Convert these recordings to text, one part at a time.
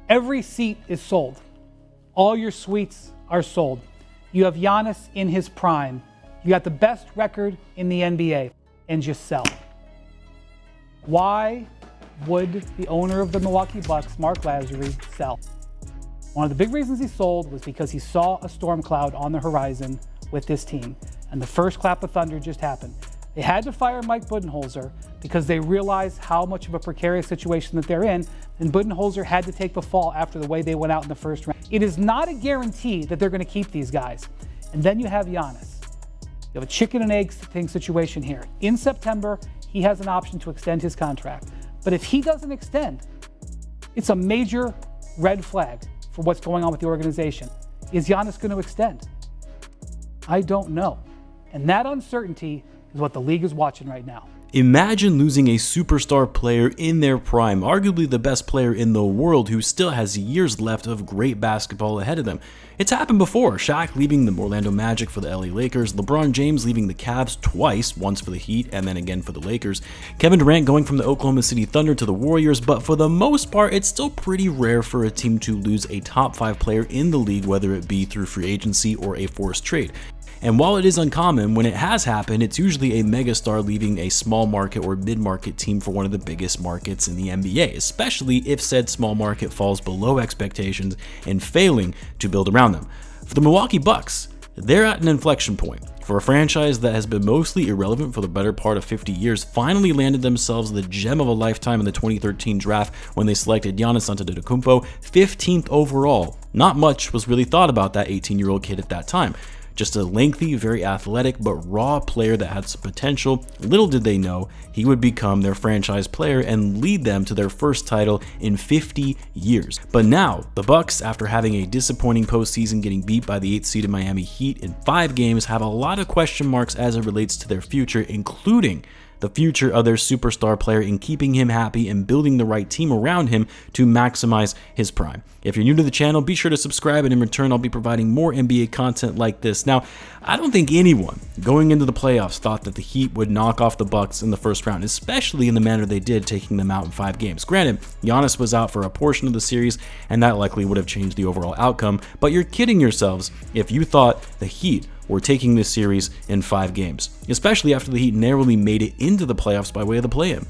Every seat is sold. All your suites are sold. You have Giannis in his prime. You got the best record in the NBA, and just sell. Why would the owner of the Milwaukee Bucks, Mark Lazary, sell? One of the big reasons he sold was because he saw a storm cloud on the horizon with this team, and the first clap of thunder just happened. They had to fire Mike Budenholzer because they realized how much of a precarious situation that they're in, and Budenholzer had to take the fall after the way they went out in the first round. It is not a guarantee that they're going to keep these guys. And then you have Giannis. You have a chicken and egg thing situation here. In September, he has an option to extend his contract. But if he doesn't extend, it's a major red flag for what's going on with the organization. Is Giannis going to extend? I don't know. And that uncertainty is what the league is watching right now. Imagine losing a superstar player in their prime, arguably the best player in the world who still has years left of great basketball ahead of them. It's happened before, Shaq leaving the Orlando Magic for the LA Lakers, LeBron James leaving the Cavs twice, once for the Heat and then again for the Lakers, Kevin Durant going from the Oklahoma City Thunder to the Warriors, but for the most part, it's still pretty rare for a team to lose a top 5 player in the league, whether it be through free agency or a forced trade. And while it is uncommon, when it has happened, it's usually a megastar leaving a small market or mid-market team for one of the biggest markets in the NBA, especially if said small market falls below expectations and failing to build around them. For the Milwaukee Bucks, they're at an inflection point. For a franchise that has been mostly irrelevant for the better part of 50 years, finally landed themselves the gem of a lifetime in the 2013 draft when they selected Giannis Antetokounmpo 15th overall. Not much was really thought about that 18-year-old kid at that time. Just a lengthy, very athletic, but raw player that had some potential. Little did they know he would become their franchise player and lead them to their first title in 50 years. But now, the Bucks, after having a disappointing postseason getting beat by the 8th seeded Miami Heat in 5 games, have a lot of question marks as it relates to their future, including the future of their superstar player in keeping him happy and building the right team around him to maximize his prime. If you're new to the channel, be sure to subscribe, and in return, I'll be providing more NBA content like this. Now, I don't think anyone going into the playoffs thought that the Heat would knock off the Bucks in the first round, especially in the manner they did, taking them out in 5 games. Granted, Giannis was out for a portion of the series, and that likely would have changed the overall outcome, but you're kidding yourselves if you thought the Heat were taking this series in 5 games, especially after the Heat narrowly made it into the playoffs by way of the play-in.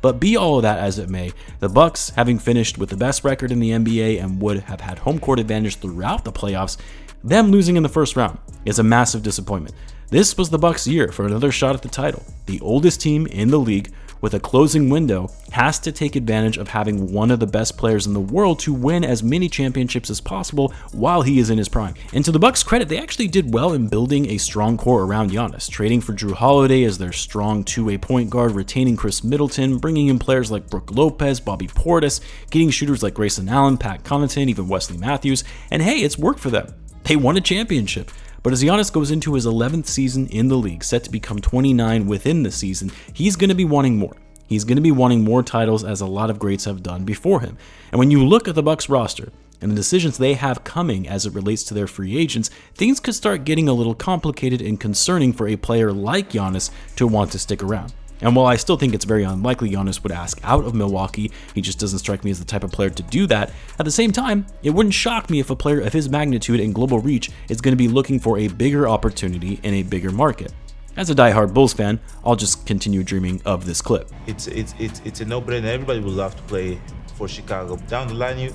But be all of that as it may, the Bucks, having finished with the best record in the NBA and would have had home court advantage throughout the playoffs, them losing in the first round is a massive disappointment. This was the Bucks' year for another shot at the title. The oldest team in the league, with a closing window, has to take advantage of having one of the best players in the world to win as many championships as possible while he is in his prime. And to the Bucks' credit, they actually did well in building a strong core around Giannis, trading for Jrue Holiday as their strong two-way point guard, retaining Chris Middleton, bringing in players like Brook Lopez, Bobby Portis, getting shooters like Grayson Allen, Pat Connaughton, even Wesley Matthews, and hey, it's worked for them. They won a championship. But as Giannis goes into his 11th season in the league, set to become 29 within the season, he's going to be wanting more. He's going to be wanting more titles, as a lot of greats have done before him. And when you look at the Bucks roster and the decisions they have coming as it relates to their free agents, things could start getting a little complicated and concerning for a player like Giannis to want to stick around. And while I still think it's very unlikely Giannis would ask out of Milwaukee, he just doesn't strike me as the type of player to do that. At the same time, it wouldn't shock me if a player of his magnitude and global reach is going to be looking for a bigger opportunity in a bigger market. As a diehard Bulls fan, I'll just continue dreaming of this clip. It's a no-brainer. Everybody would love to play for Chicago. Down the line, you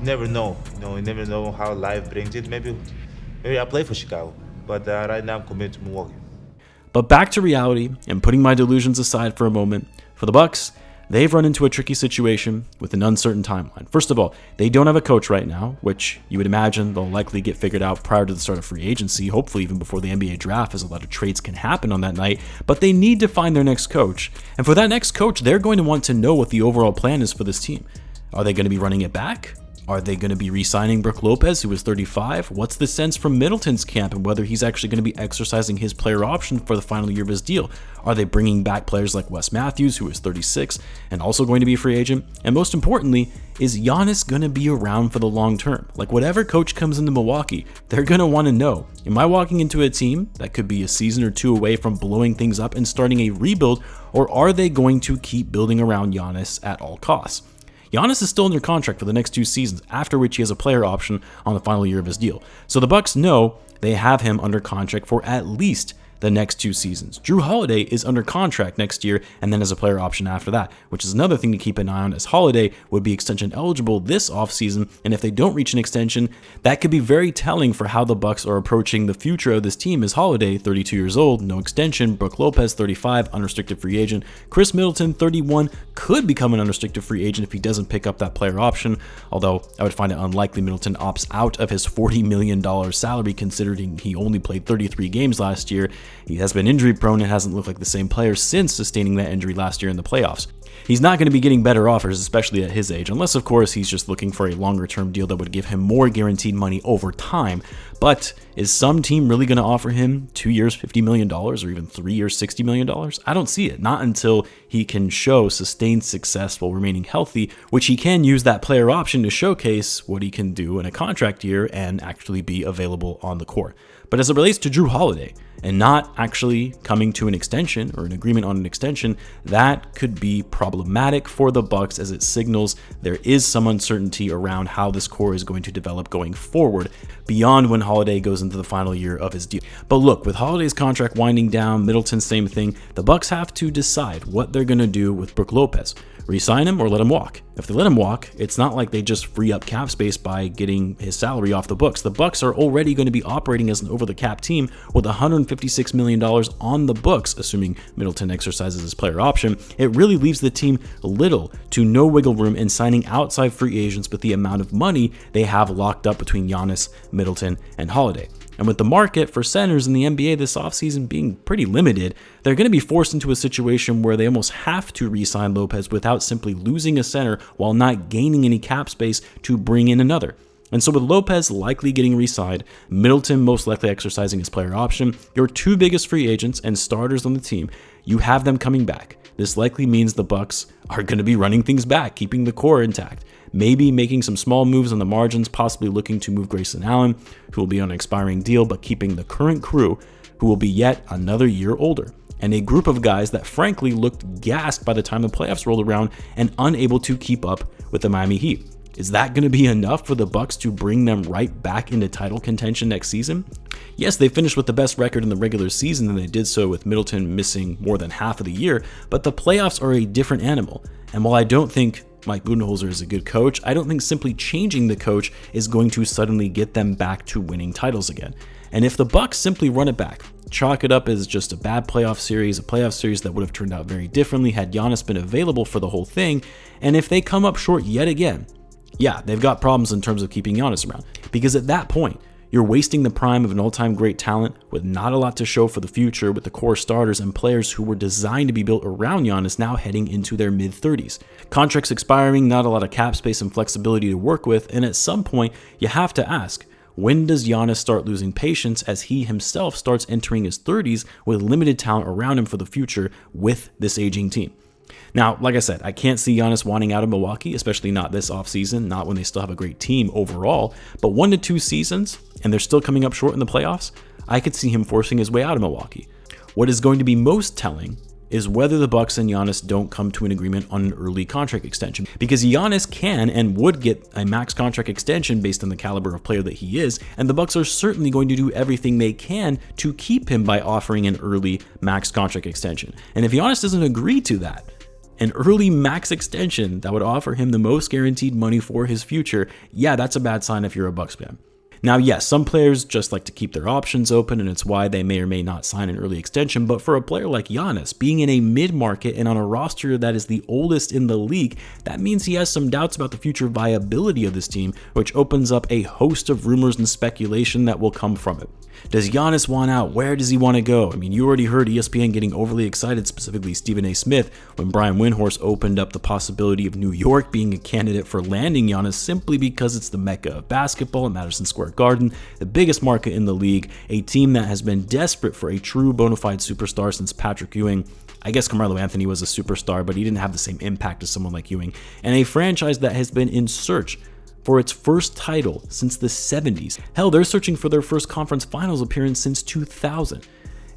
never know. You never know how life brings it. Maybe I play for Chicago, but right now I'm committed to Milwaukee. But back to reality, and putting my delusions aside for a moment, for the Bucks, they've run into a tricky situation with an uncertain timeline. First of all, they don't have a coach right now, which you would imagine they'll likely get figured out prior to the start of free agency, hopefully even before the NBA draft, as a lot of trades can happen on that night. But they need to find their next coach. And for that next coach, they're going to want to know what the overall plan is for this team. Are they going to be running it back? Are they going to be re-signing Brook Lopez, who is 35? What's the sense from Middleton's camp and whether he's actually going to be exercising his player option for the final year of his deal? Are they bringing back players like Wes Matthews, who is 36 and also going to be a free agent? And most importantly, is Giannis going to be around for the long term? Like, whatever coach comes into Milwaukee, they're going to want to know, am I walking into a team that could be a season or 2 away from blowing things up and starting a rebuild, or are they going to keep building around Giannis at all costs? Giannis is still under contract for the next 2 seasons, after which he has a player option on the final year of his deal. So the Bucks know they have him under contract for at least the next 2 seasons. Jrue Holiday is under contract next year and then has a player option after that, which is another thing to keep an eye on, as Holiday would be extension eligible this offseason, and if they don't reach an extension, that could be very telling for how the Bucks are approaching the future of this team. As Holiday, 32 years old, no extension, Brook Lopez, 35, unrestricted free agent, Chris Middleton, 31, could become an unrestricted free agent if he doesn't pick up that player option, although I would find it unlikely Middleton opts out of his $40 million salary considering he only played 33 games last year. He has been injury prone and hasn't looked like the same player since sustaining that injury last year in the playoffs. He's not going to be getting better offers, especially at his age, unless of course he's just looking for a longer term deal that would give him more guaranteed money over time. But is some team really going to offer him 2 years, $50 million, or even 3 years, $60 million? I don't see it. Not until he can show sustained success while remaining healthy, which he can use that player option to showcase what he can do in a contract year and actually be available on the court. But as it relates to Jrue Holiday and not actually coming to an extension or an agreement on an extension, that could be problematic for the Bucks, as it signals there is some uncertainty around how this core is going to develop going forward beyond when Holiday goes into the final year of his deal. But look, with Holiday's contract winding down, Middleton, same thing, the Bucks have to decide what they're going to do with Brook Lopez. Resign him or let him walk. If they let him walk, it's not like they just free up cap space by getting his salary off the books. The Bucks are already going to be operating as an over-the-cap team with $156 million on the books, assuming Middleton exercises his player option. It really leaves the team little to no wiggle room in signing outside free agents with the amount of money they have locked up between Giannis, Middleton, and Holiday. And with the market for centers in the NBA this offseason being pretty limited, they're going to be forced into a situation where they almost have to re-sign Lopez without simply losing a center while not gaining any cap space to bring in another. And so with Lopez likely getting re-signed, Middleton most likely exercising his player option, your 2 biggest free agents and starters on the team, you have them coming back. This likely means the Bucks are going to be running things back, keeping the core intact. Maybe making some small moves on the margins, possibly looking to move Grayson Allen, who will be on an expiring deal, but keeping the current crew, who will be yet another year older. And a group of guys that frankly looked gassed by the time the playoffs rolled around and unable to keep up with the Miami Heat. Is that going to be enough for the Bucks to bring them right back into title contention next season? Yes, they finished with the best record in the regular season, and they did so with Middleton missing more than half of the year, but the playoffs are a different animal. And while I don't think Mike Budenholzer is a good coach, I don't think simply changing the coach is going to suddenly get them back to winning titles again. And if the Bucks simply run it back, chalk it up as just a bad playoff series, a playoff series that would have turned out very differently had Giannis been available for the whole thing, and if they come up short yet again, yeah, they've got problems in terms of keeping Giannis around. Because at that point, you're wasting the prime of an all-time great talent with not a lot to show for the future, with the core starters and players who were designed to be built around Giannis now heading into their mid-30s. Contracts expiring, not a lot of cap space and flexibility to work with, and at some point, you have to ask, when does Giannis start losing patience as he himself starts entering his 30s with limited talent around him for the future with this aging team? Now, like I said, I can't see Giannis wanting out of Milwaukee, especially not this offseason, not when they still have a great team overall, but 1 to 2 seasons, and they're still coming up short in the playoffs, I could see him forcing his way out of Milwaukee. What is going to be most telling is whether the Bucks and Giannis don't come to an agreement on an early contract extension, because Giannis can and would get a max contract extension based on the caliber of player that he is, and the Bucks are certainly going to do everything they can to keep him by offering an early max contract extension. And if Giannis doesn't agree to that, an early max extension that would offer him the most guaranteed money for his future, yeah, that's a bad sign if you're a Bucks fan. Now, yes, some players just like to keep their options open, and it's why they may or may not sign an early extension, but for a player like Giannis, being in a mid-market and on a roster that is the oldest in the league, that means he has some doubts about the future viability of this team, which opens up a host of rumors and speculation that will come from it. Does Giannis want out? Where does he want to go? I mean, you already heard ESPN getting overly excited, specifically Stephen A. Smith, when Brian Windhorst opened up the possibility of New York being a candidate for landing Giannis simply because it's the mecca of basketball at Madison Square Garden, the biggest market in the league, a team that has been desperate for a true bona fide superstar since Patrick Ewing. I guess Carmelo Anthony was a superstar, but he didn't have the same impact as someone like Ewing, and a franchise that has been in search for its first title since the 70s. Hell, they're searching for their first conference finals appearance since 2000.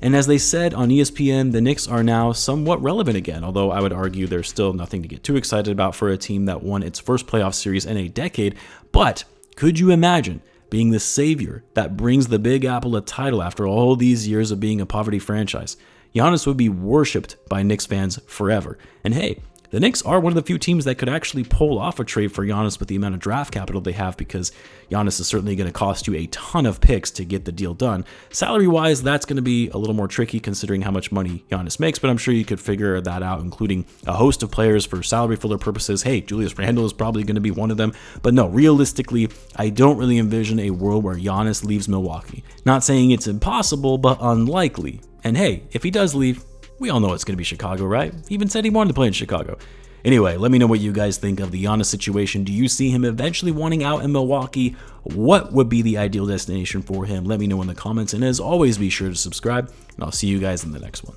And as they said on ESPN, the Knicks are now somewhat relevant again, although I would argue there's still nothing to get too excited about for a team that won its first playoff series in a decade. But could you imagine being the savior that brings the Big Apple a title after all these years of being a poverty franchise? Giannis would be worshipped by Knicks fans forever. And hey, the Knicks are one of the few teams that could actually pull off a trade for Giannis with the amount of draft capital they have, because Giannis is certainly going to cost you a ton of picks to get the deal done. Salary-wise, that's going to be a little more tricky considering how much money Giannis makes, but I'm sure you could figure that out, including a host of players for salary filler purposes. Hey, Julius Randle is probably going to be one of them. But no, realistically, I don't really envision a world where Giannis leaves Milwaukee. Not saying it's impossible, but unlikely. And hey, if he does leave, we all know it's going to be Chicago, right? He even said he wanted to play in Chicago. Anyway, let me know what you guys think of the Giannis situation. Do you see him eventually wanting out in Milwaukee? What would be the ideal destination for him? Let me know in the comments. And as always, be sure to subscribe, and I'll see you guys in the next one.